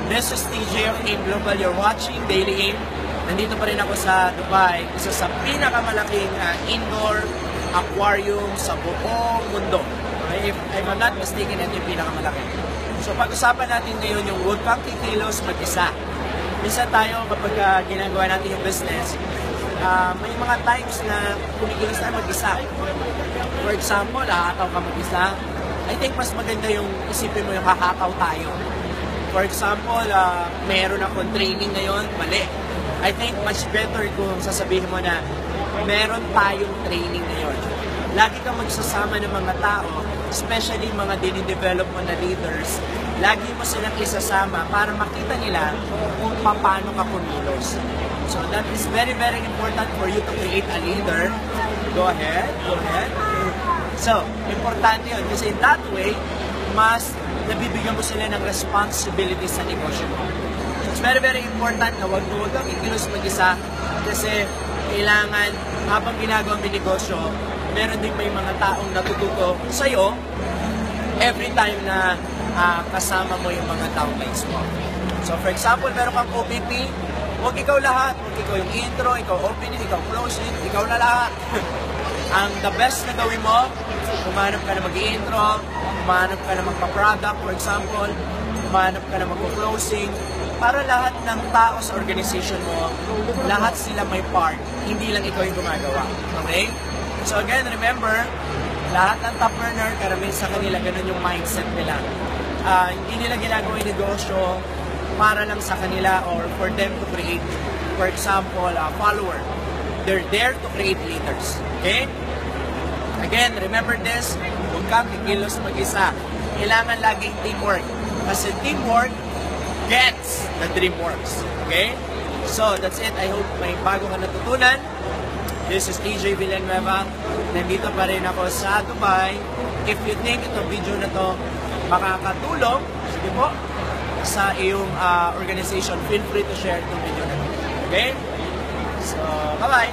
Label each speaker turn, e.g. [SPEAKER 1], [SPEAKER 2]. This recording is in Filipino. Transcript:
[SPEAKER 1] This is TJ of AIM Global. You're watching Daily AIM. Nandito pa rin ako sa Dubai, isa sa pinakamalaking indoor aquarium sa buong mundo. Okay? If I'm not mistaken, ito yung pinakamalaki. So pag-usapan natin ngayon yung huwag kang kikilos mag-isa. Minsan tayo kapag ginagawa natin yung business, may mga times na kumikilos tayo mag-isa. For example, hahataw ka mag-isa. I think mas maganda yung isipin mo yung hahataw tayo. For example, meron akong training ngayon, mali. I think much better kung sasabihin mo na meron tayong training ngayon. Lagi kang magsasama ng mga tao, especially mga dinidevelop mo na leaders, lagi mo silang isasama para makita nila kung paano ka kumilos. So that is very, very important for you to create a leader. Go ahead, go ahead. So, importante yun kasi in that way, mas nabibigyan mo sila ng responsibility sa negosyo mo. So, it's very, very important na huwag kang ikilos mag-isa kasi kailangan habang ginagawa mo negosyo, meron din may mga taong natututo sa'yo every time na kasama mo yung mga downlines mo. So, for example, meron kang OPP, huwag ikaw lahat. Huwag ikaw yung intro, ikaw opening, ikaw closing, ikaw na lahat. Ang the best na gawin mo, umanap ka na mag-intro, umanap ka na magpa-product, for example, umanap ka na magpa-closing, para lahat ng tao sa organization mo, lahat sila may part, hindi lang ikaw yung gumagawa. Okay? So again, remember, lahat ng top earner, karamihan sa kanila, ganun yung mindset nila. Hindi nila ginagawa yung negosyo para lang sa kanila or for them to create, for example, a follower. They're there to create leaders. Okay? Again, remember this, huwag kang kikilos mag-isa. Kailangan laging teamwork. Kasi teamwork gets the dream works. Okay? So, that's it. I hope may bago ka natutunan. This is TJ Villanueva. Nandito pa rin ako sa Dubai. If you think itong video na to makakatulong, sige po, sa iyong organization, feel free to share itong video na to. Okay? So, bye-bye!